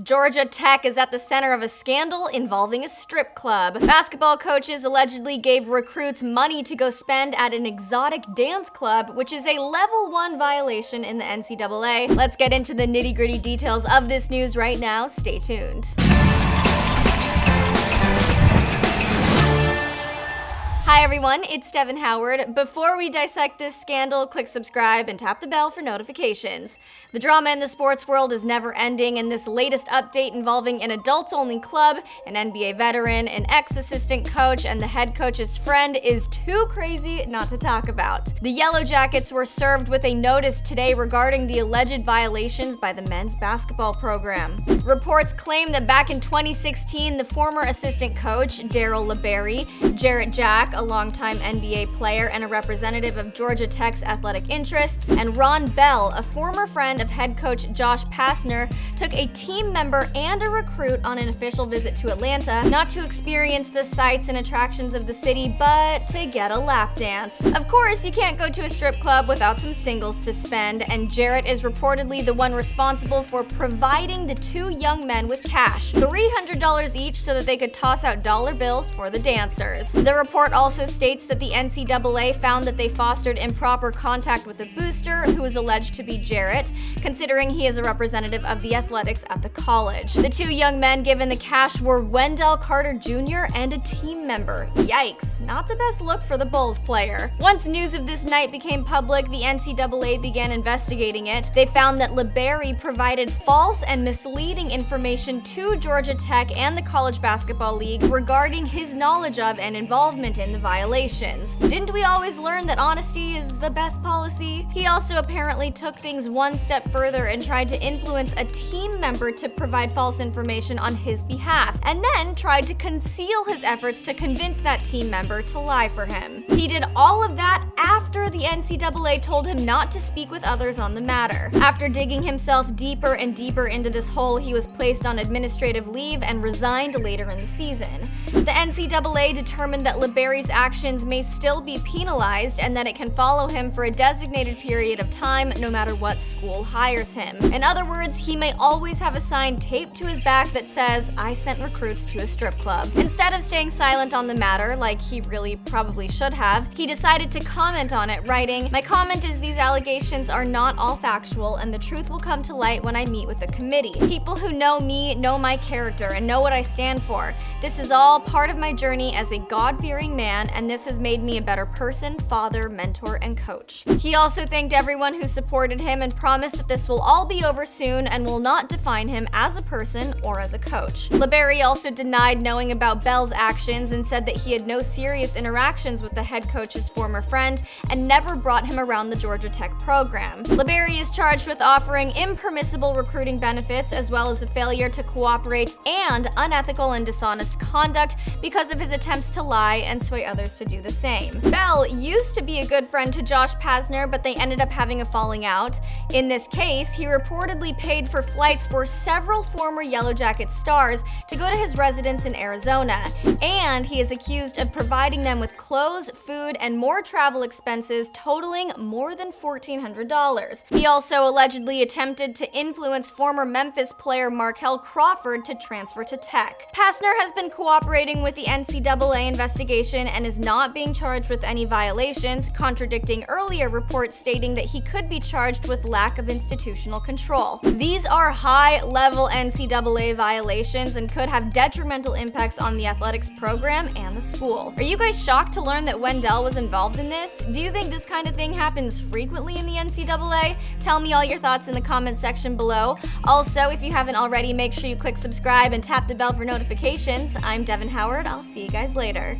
Georgia Tech is at the center of a scandal involving a strip club. Basketball coaches allegedly gave recruits money to go spend at an exotic dance club, which is a level 1 violation in the NCAA. Let's get into the nitty-gritty details of this news right now. Stay tuned. Hi everyone, it's Devin Howard. Before we dissect this scandal, click subscribe and tap the bell for notifications. The drama in the sports world is never ending, and this latest update involving an adults-only club, an NBA veteran, an ex-assistant coach, and the head coach's friend is too crazy not to talk about. The Yellow Jackets were served with a notice today regarding the alleged violations by the men's basketball program. Reports claim that back in 2016, the former assistant coach, Daryl LeBerry, Jarrett Jack, a longtime NBA player and a representative of Georgia Tech's athletic interests, and Ron Bell, a former friend of head coach Josh Pastner, took a team member and a recruit on an official visit to Atlanta, not to experience the sights and attractions of the city, but to get a lap dance. Of course, you can't go to a strip club without some singles to spend, and Jarrett is reportedly the one responsible for providing the two young men with cash, $300 each, so that they could toss out dollar bills for the dancers. The report also states that the NCAA found that they fostered improper contact with a booster, who was alleged to be Jarrett, considering he is a representative of the athletics at the college. The two young men given the cash were Wendell Carter Jr. and a team member. Yikes, not the best look for the Bulls player. Once news of this night became public, the NCAA began investigating it. They found that LeBerry provided false and misleading information to Georgia Tech and the College Basketball League regarding his knowledge of and involvement in the violations. Didn't we always learn that honesty is the best policy? He also apparently took things one step further and tried to influence a team member to provide false information on his behalf, and then tried to conceal his efforts to convince that team member to lie for him. He did all of that after the NCAA told him not to speak with others on the matter. After digging himself deeper and deeper into this hole, he was placed on administrative leave and resigned later in the season. The NCAA determined that LeBerry's actions may still be penalized and that it can follow him for a designated period of time no matter what school hires him. In other words, he may always have a sign taped to his back that says, "I sent recruits to a strip club." Instead of staying silent on the matter, like he really probably should have, he decided to comment on it, writing, "My comment is these allegations are not all factual, and the truth will come to light when I meet with the committee. People who know me know my character and know what I stand for. This is all part of my journey as a God-fearing man, and this has made me a better person, father, mentor, and coach." He also thanked everyone who supported him and promised that this will all be over soon and will not define him as a person or as a coach. LeBerry also denied knowing about Bell's actions and said that he had no serious interactions with the head coach's former friend and never brought him around the Georgia Tech program. LeBerry is charged with offering impermissible recruiting benefits as well as a failure to cooperate and unethical and dishonest conduct because of his attempts to lie and sway others to do the same. Bell used to be a good friend to Josh Pastner, but they ended up having a falling out. In this case, he reportedly paid for flights for several former Yellow Jackets stars to go to his residence in Arizona, and he is accused of providing them with clothes, food, and more travel expenses totaling more than $1,400. He also allegedly attempted to influence former Memphis player Markel Crawford to transfer to Tech. Pastner has been cooperating with the NCAA investigation and is not being charged with any violations, contradicting earlier reports stating that he could be charged with lack of institutional control. These are high-level NCAA violations and could have detrimental impacts on the athletics program and the school. Are you guys shocked to learn that Wendell was involved in this? Do you think this kind of thing happens frequently in the NCAA? Tell me all your thoughts in the comment section below. Also, if you haven't already, make sure you click subscribe and tap the bell for notifications. I'm Devin Howard. I'll see you guys later.